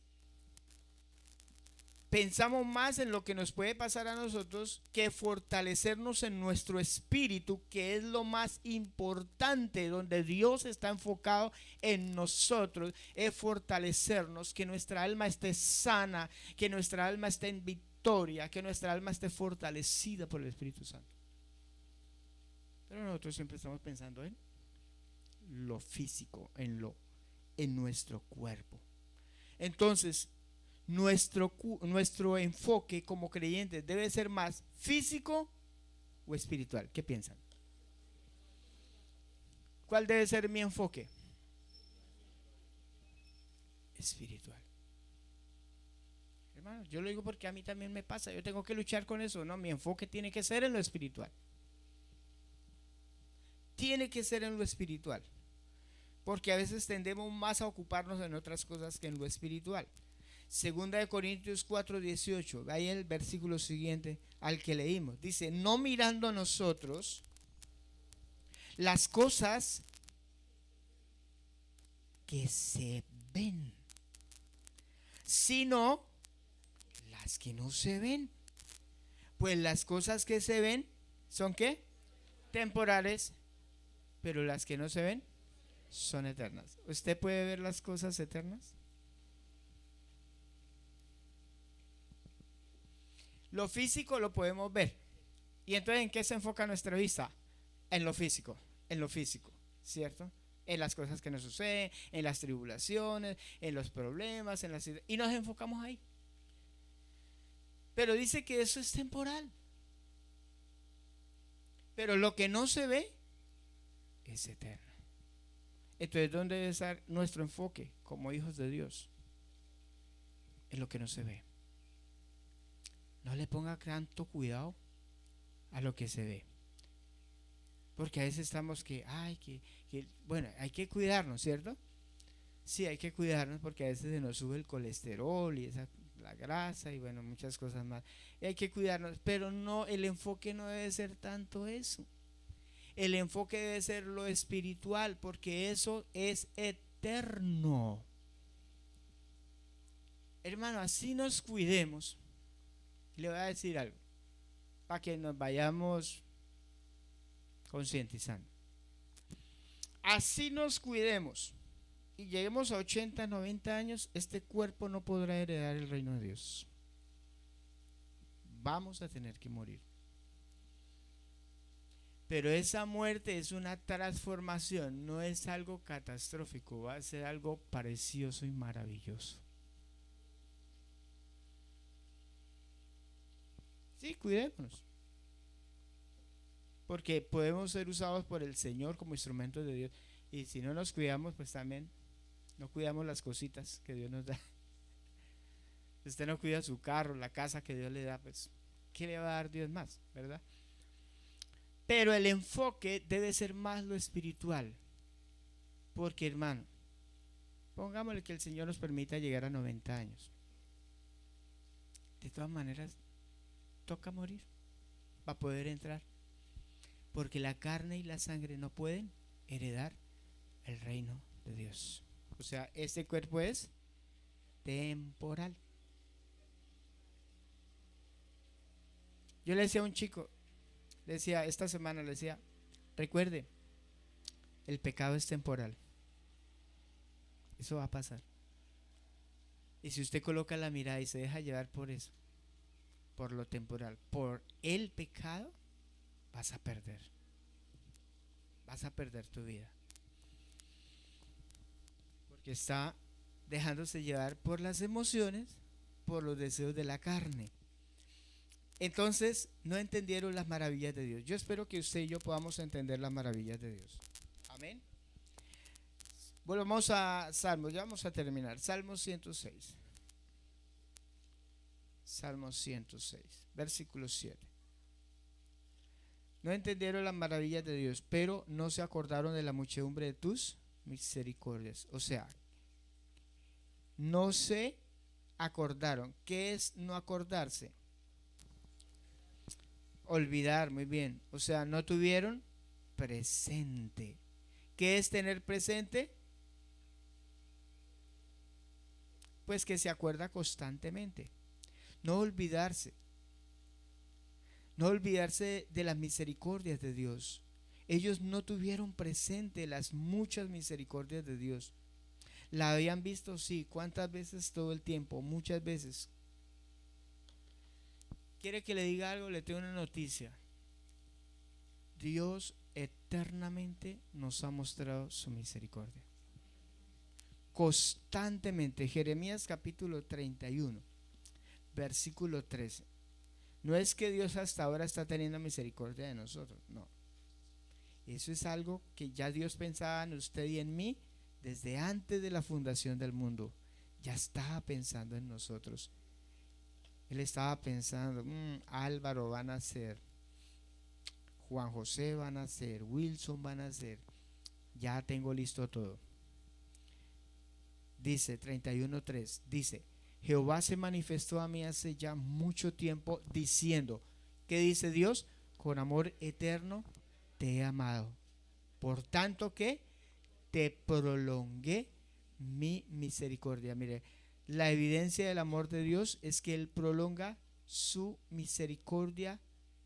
pensamos más en lo que nos puede pasar a nosotros que fortalecernos en nuestro espíritu, que es lo más importante, donde Dios está enfocado en nosotros, es fortalecernos, que nuestra alma esté sana, que nuestra alma esté en victoria, que nuestra alma esté fortalecida por el Espíritu Santo. Pero nosotros siempre estamos pensando en lo físico, en nuestro cuerpo. Entonces, nuestro enfoque como creyentes debe ser más físico o espiritual. ¿Qué piensan? ¿Cuál debe ser mi enfoque? Espiritual. Hermano, yo lo digo porque a mí también me pasa. Yo tengo que luchar con eso. No, mi enfoque tiene que ser en lo espiritual. Tiene que ser en lo espiritual. Porque a veces tendemos más a ocuparnos en otras cosas que en lo espiritual. Segunda de Corintios 4:18, ahí el versículo siguiente al que leímos, dice: no mirando nosotros las cosas que se ven, sino las que no se ven. Pues las cosas que se ven son ¿qué? Temporales, pero las que no se ven son eternas. ¿Usted puede ver las cosas eternas? Lo físico lo podemos ver. ¿Y entonces en qué se enfoca nuestra vista? En lo físico, ¿cierto? En las cosas que nos suceden, en las tribulaciones, en los problemas, y nos enfocamos ahí. Pero dice que eso es temporal. Pero lo que no se ve es eterno. Entonces, ¿dónde debe estar nuestro enfoque como hijos de Dios? En lo que no se ve. No le ponga tanto cuidado a lo que se ve. Porque a veces estamos bueno, hay que cuidarnos, ¿cierto? Sí, hay que cuidarnos porque a veces se nos sube el colesterol y la grasa y bueno, muchas cosas más. Y hay que cuidarnos, pero no, el enfoque no debe ser tanto eso. El enfoque debe ser lo espiritual, porque eso es eterno. Hermano, así nos cuidemos. Le voy a decir algo, para que nos vayamos concientizando. Así nos cuidemos y lleguemos a 80, 90 años, este cuerpo no podrá heredar el reino de Dios. Vamos a tener que morir. Pero esa muerte es una transformación, no es algo catastrófico, va a ser algo precioso y maravilloso. Sí, cuidémonos. Porque podemos ser usados por el Señor como instrumentos de Dios. Y si no nos cuidamos, pues también no cuidamos las cositas que Dios nos da. Si usted no cuida su carro, la casa que Dios le da, pues ¿qué le va a dar Dios más? ¿Verdad? Pero el enfoque debe ser más lo espiritual. Porque, hermano, pongámosle que el Señor nos permita llegar a 90 años. De todas maneras, toca morir para poder entrar. Porque la carne y la sangre no pueden heredar el reino de Dios. O sea, este cuerpo es temporal. Yo le decía a un chico, esta semana le decía, recuerde, el pecado es temporal. Eso va a pasar. Y si usted coloca la mirada y se deja llevar por eso, por lo temporal, por el pecado, vas a perder. Vas a perder tu vida. Porque está dejándose llevar por las emociones, por los deseos de la carne. Entonces, no entendieron las maravillas de Dios. Yo espero que usted y yo podamos entender las maravillas de Dios. Amén. Volvamos a Salmos, ya vamos a terminar. Salmo 106. Salmo 106, versículo 7. No entendieron las maravillas de Dios, pero no se acordaron de la muchedumbre de tus misericordias. O sea, no se acordaron. ¿Qué es no acordarse? Olvidar, muy bien. O sea, no tuvieron presente. ¿Qué es tener presente? Pues que se acuerda constantemente. No olvidarse. No olvidarse de las misericordias de Dios. Ellos no tuvieron presente las muchas misericordias de Dios. La habían visto, sí. ¿Cuántas veces? Todo el tiempo, muchas veces. ¿Quiere que le diga algo? Le tengo una noticia. Dios eternamente nos ha mostrado su misericordia. Constantemente. Jeremías capítulo 31, versículo 13. No es que Dios hasta ahora está teniendo misericordia de nosotros, no. Eso es algo que ya Dios pensaba en usted y en mí desde antes de la fundación del mundo. Ya estaba pensando en nosotros. Él estaba pensando, Álvaro va a nacer, Juan José va a nacer, Wilson va a nacer. Ya tengo listo todo. Dice 31:3, dice: Jehová se manifestó a mí hace ya mucho tiempo diciendo, ¿qué dice Dios? Con amor eterno te he amado. Por tanto que te prolongué mi misericordia. Mire, la evidencia del amor de Dios es que Él prolonga su misericordia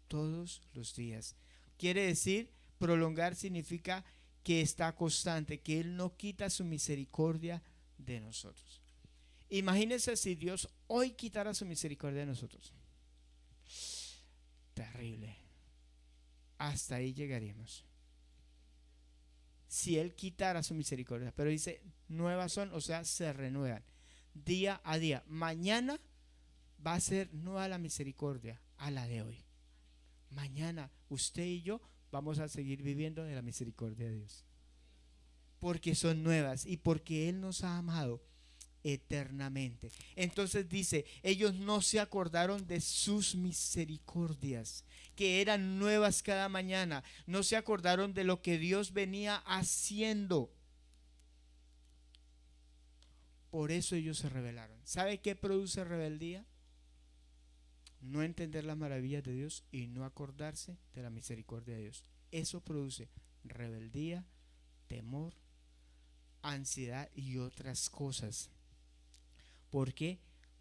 todos los días. Quiere decir, prolongar significa que está constante, que Él no quita su misericordia de nosotros. Imagínense si Dios hoy quitara su misericordia de nosotros. Terrible. Hasta ahí llegaríamos. Si Él quitara su misericordia. Pero dice, nuevas son, o sea, se renuevan día a día. Mañana va a ser nueva la misericordia a la de hoy. Mañana usted y yo vamos a seguir viviendo de la misericordia de Dios. Porque son nuevas y porque Él nos ha amado eternamente. Entonces dice, ellos no se acordaron de sus misericordias, que eran nuevas cada mañana. No se acordaron de lo que Dios venía haciendo. Por eso ellos se rebelaron. ¿Sabe qué produce rebeldía? No entender las maravillas de Dios y no acordarse de la misericordia de Dios. Eso produce rebeldía, temor, ansiedad y otras cosas. ¿Por qué?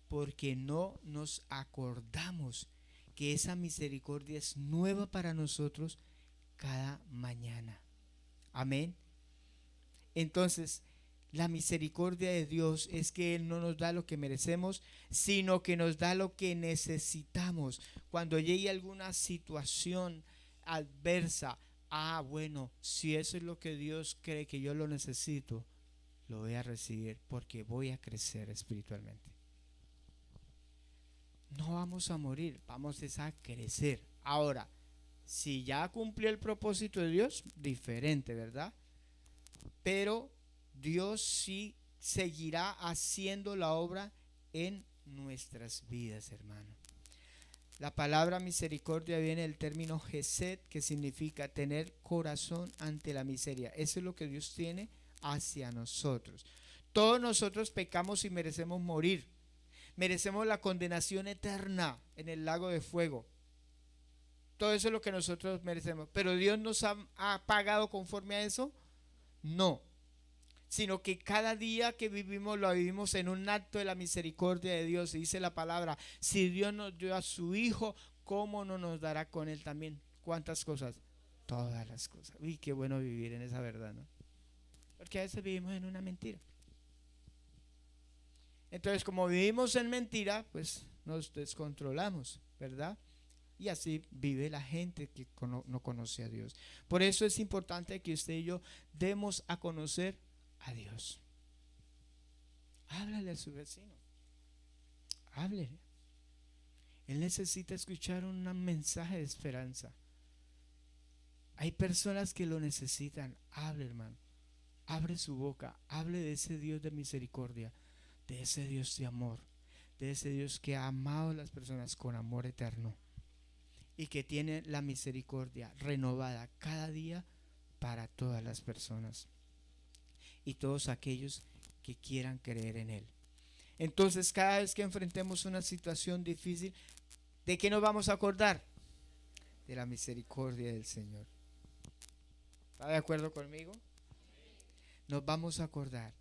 Porque no nos acordamos que esa misericordia es nueva para nosotros cada mañana. Amén. Entonces, la misericordia de Dios es que Él no nos da lo que merecemos, sino que nos da lo que necesitamos. Cuando llegue alguna situación adversa, bueno, si eso es lo que Dios cree que yo lo necesito, lo voy a recibir porque voy a crecer espiritualmente. No vamos a morir, vamos a crecer. Ahora, si ya cumplió el propósito de Dios, diferente, ¿verdad? Pero Dios sí seguirá haciendo la obra en nuestras vidas, hermano. La palabra misericordia viene del término Gesed, que significa tener corazón ante la miseria. Eso es lo que Dios tiene hacia nosotros. Todos nosotros pecamos y merecemos morir. Merecemos la condenación eterna en el lago de fuego. Todo eso es lo que nosotros merecemos. Pero Dios nos ha pagado conforme a eso. No. Sino que cada día que vivimos lo vivimos en un acto de la misericordia de Dios. Y dice la palabra, si Dios nos dio a su Hijo, ¿cómo no nos dará con Él también? ¿Cuántas cosas? Todas las cosas. Uy, qué bueno vivir en esa verdad, ¿no? Porque a veces vivimos en una mentira. Entonces, como vivimos en mentira, pues nos descontrolamos, ¿verdad? Y así vive la gente que no conoce a Dios. Por eso es importante que usted y yo demos a conocer a Dios. Háblale a su vecino. Háblele. Él necesita escuchar un mensaje de esperanza. Hay personas que lo necesitan. Hable, hermano. Abre su boca. Hable de ese Dios de misericordia, de ese Dios de amor, de ese Dios que ha amado a las personas con amor eterno y que tiene la misericordia renovada cada día para todas las personas. y todos aquellos que quieran creer en Él. Entonces, cada vez que enfrentemos una situación difícil, ¿de qué nos vamos a acordar? De la misericordia del Señor. ¿Está de acuerdo conmigo? Nos vamos a acordar.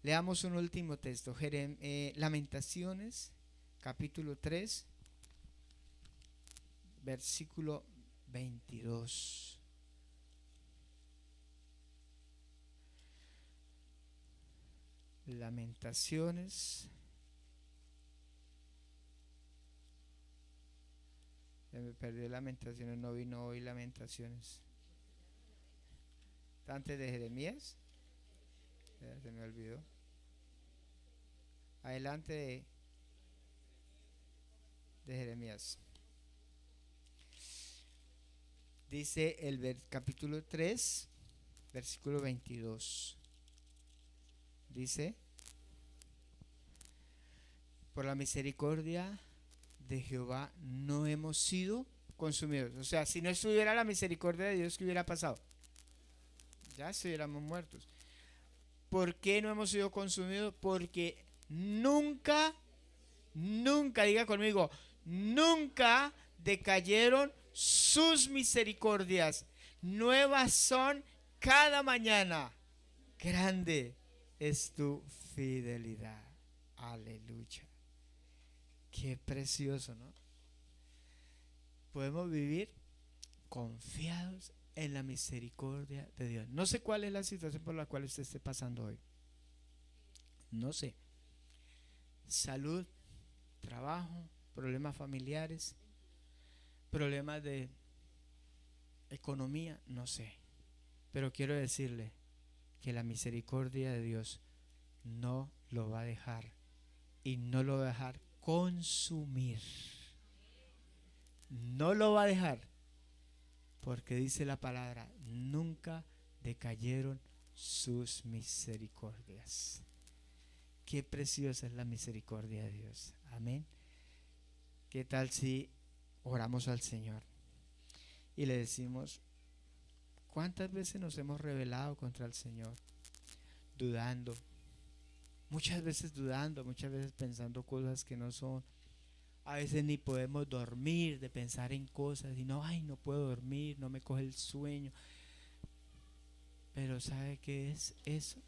Leamos un último texto, Lamentaciones, capítulo 3, versículo 22. Lamentaciones. Se me perdió Lamentaciones, no vino hoy Lamentaciones. Antes de Jeremías. Se me olvidó. Adelante de Jeremías. Dice el capítulo 3, versículo 22. Dice: por la misericordia de Jehová no hemos sido consumidos. O sea, si no estuviera la misericordia de Dios, ¿qué hubiera pasado? Ya estuviéramos muertos. ¿Por qué no hemos sido consumidos? Porque nunca, diga conmigo, nunca decayeron sus misericordias. Nuevas son cada mañana. Grande es tu fidelidad. Aleluya. Qué precioso, ¿no? Podemos vivir confiados en la misericordia de Dios. No sé cuál es la situación por la cual usted esté pasando hoy. No sé. Salud, trabajo, problemas familiares, problemas de economía, no sé. Pero quiero decirle que la misericordia de Dios no lo va a dejar y no lo va a dejar consumir. No lo va a dejar, porque dice la palabra, nunca decayeron sus misericordias. Qué preciosa es la misericordia de Dios. Amén. ¿Qué tal si oramos al Señor y le decimos, cuántas veces nos hemos rebelado contra el Señor? Dudando, muchas veces pensando cosas que no son. A veces ni podemos dormir de pensar en cosas y no puedo dormir, no me coge el sueño. Pero ¿sabe qué es eso?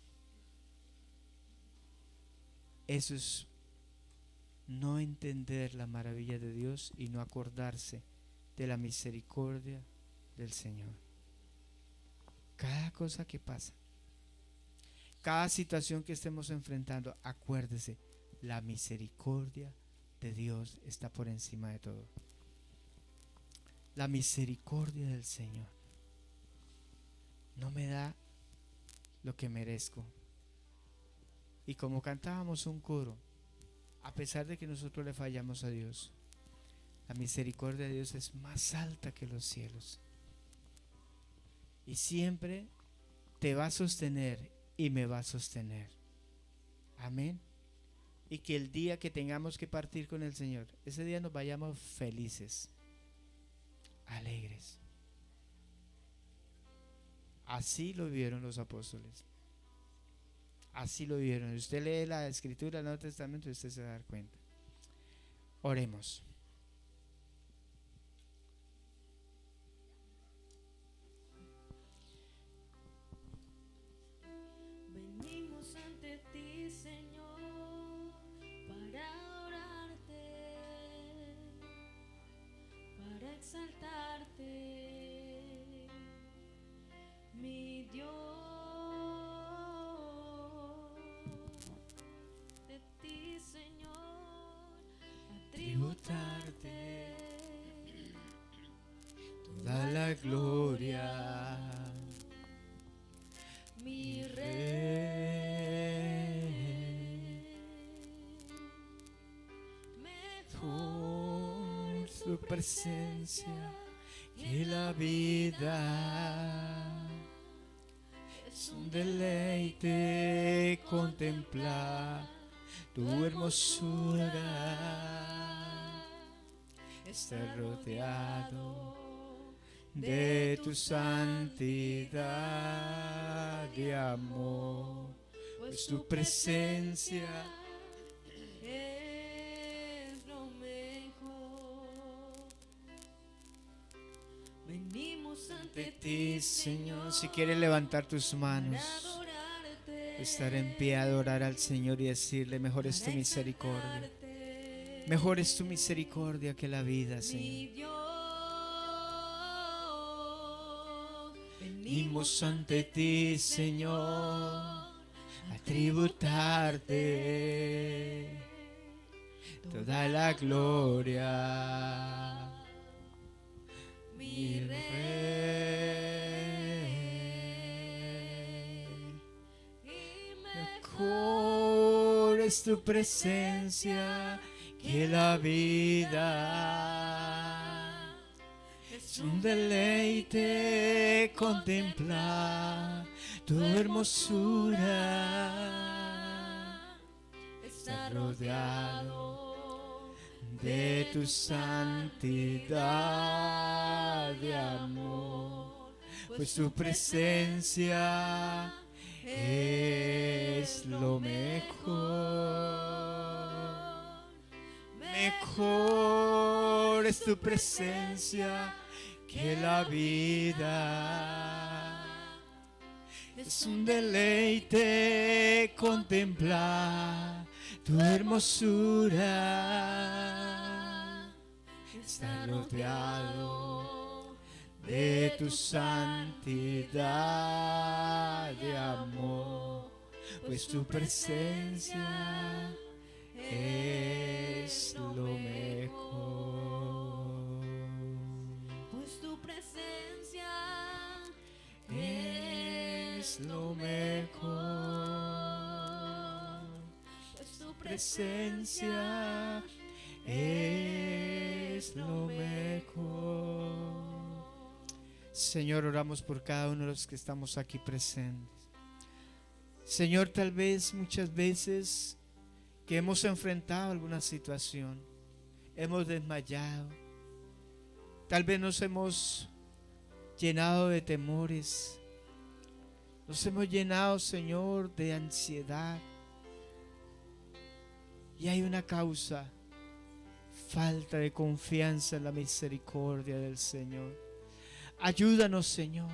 Eso es no entender la maravilla de Dios y no acordarse de la misericordia del Señor. Cada cosa que pasa, cada situación que estemos enfrentando, acuérdese, la misericordia de Dios está por encima de todo. La misericordia del Señor no me da lo que merezco. Y como cantábamos un coro, a pesar de que nosotros le fallamos a Dios, la misericordia de Dios es más alta que los cielos. Y siempre te va a sostener y me va a sostener. Amén. Y que el día que tengamos que partir con el Señor, ese día nos vayamos felices, alegres. Así lo vieron los apóstoles. Así lo vieron. Si usted lee la Escritura del Nuevo Testamento, usted se va a dar cuenta. Oremos. Venimos ante ti, Señor, para adorarte, para exaltarte, mi Dios. De ti, Señor, a tributarte Toda la gloria, mi Rey. por su presencia que la vida es un deleite contemplar tu hermosura. Estar rodeado de tu santidad y amor, pues tu presencia es lo mejor. Venimos ante de ti, ti, Señor. Si quieres levantar tus manos, estar en pie, adorar al Señor y decirle: mejor es tu misericordia. Mejor es tu misericordia que la vida, Señor. Venimos ante ti, Señor, a tributarte toda la gloria, mi Rey. Mejor es tu presencia que la vida. Es un deleite contemplar tu hermosura. Está rodeado de tu santidad de amor, pues tu presencia es lo mejor. Mejor es tu presencia que la vida. Es un deleite contemplar tu hermosura. Está rodeado de tu santidad de amor, pues tu presencia es lo mejor. Pues tu presencia Es lo mejor. pues tu Presencia es lo mejor. Señor, oramos por cada uno de los que estamos aquí presentes. Señor, tal vez muchas veces que hemos enfrentado alguna situación, hemos desmayado, tal vez nos hemos llenado de temores, nos hemos llenado, Señor, de ansiedad, y hay una causa: falta de confianza en la misericordia del Señor. Ayúdanos, Señor.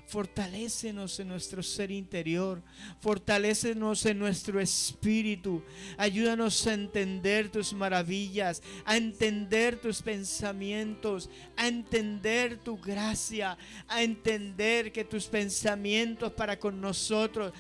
Fortalécenos en nuestro ser interior, fortalécenos en nuestro espíritu, ayúdanos a entender tus maravillas, a entender tus pensamientos, a entender tu gracia, a entender que tus pensamientos para con nosotros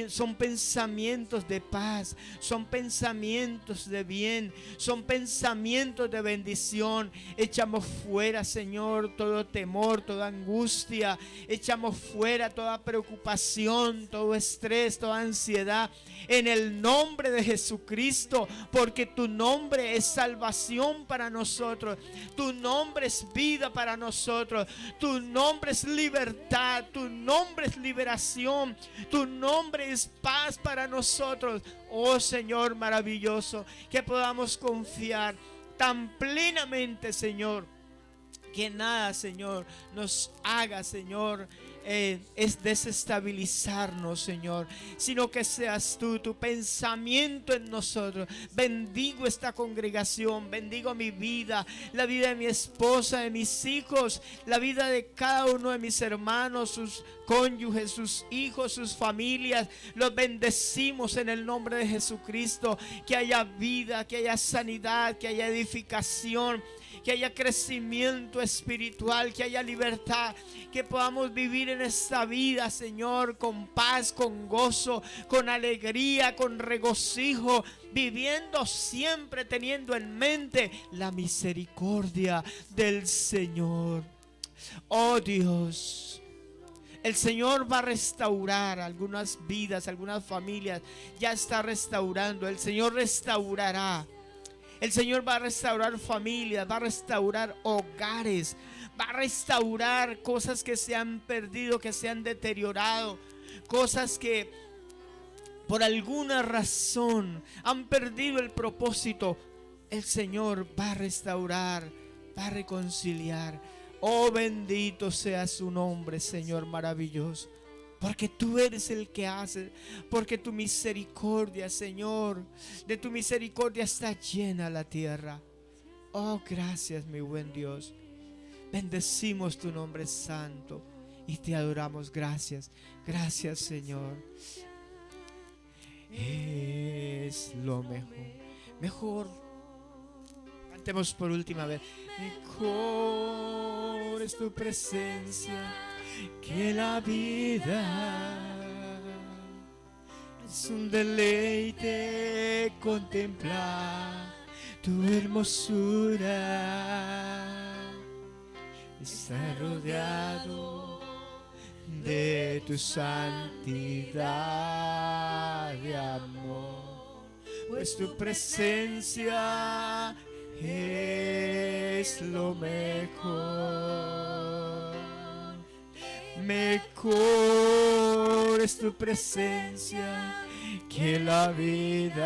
son pensamientos de paz, son pensamientos de bien, son pensamientos de bendición. Echamos fuera, Señor, todo temor, toda angustia, echamos fuera toda preocupación, todo estrés, toda ansiedad, en el nombre de Jesucristo, porque tu nombre es salvación para nosotros, tu nombre es vida para nosotros, tu nombre es libertad, tu nombre es liberación, tu nombre es paz para nosotros. Oh Señor maravilloso, que podamos confiar tan plenamente, Señor, que nada, Señor, nos haga, Señor, es desestabilizarnos, Señor, sino que seas tú, tu pensamiento en nosotros. Bendigo esta congregación, bendigo mi vida, la vida de mi esposa, de mis hijos, la vida de cada uno de mis hermanos, sus cónyuges, sus hijos, sus familias. Los bendecimos en el nombre de Jesucristo. Que haya vida, que haya sanidad, que haya edificación, que haya crecimiento espiritual, que haya libertad, que podamos vivir en esta vida, Señor, con paz, con gozo, con alegría, con regocijo, viviendo siempre teniendo en mente la misericordia del Señor. Oh Dios, el Señor va a restaurar algunas vidas, algunas familias. Ya está restaurando. El Señor restaurará. El Señor va a restaurar familias, va a restaurar hogares, va a restaurar cosas que se han perdido, que se han deteriorado, cosas que por alguna razón han perdido el propósito. El Señor va a restaurar, va a reconciliar. Oh, bendito sea su nombre, Señor maravilloso. Porque tú eres el que hace, porque tu misericordia, Señor, de tu misericordia está llena la tierra. Oh, gracias, mi buen Dios. Bendecimos tu nombre santo y te adoramos. Gracias, gracias, Señor. Es lo mejor. Cantemos por última vez. Mejor es tu presencia que la vida. Es un deleite contemplar tu hermosura. Está rodeado de tu santidad de amor, pues tu presencia es lo mejor. Mejor es tu presencia que la vida.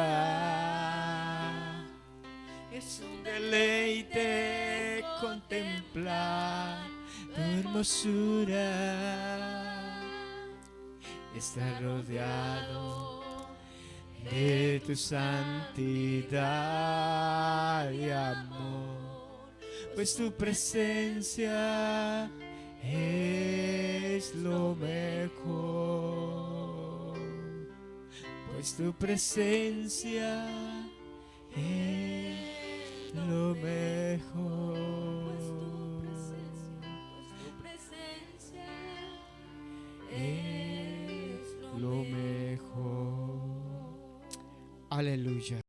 Es un deleite contemplar tu hermosura. Está rodeado de tu santidad y amor, pues tu presencia es lo mejor, pues tu presencia es lo mejor, es lo mejor. Aleluya.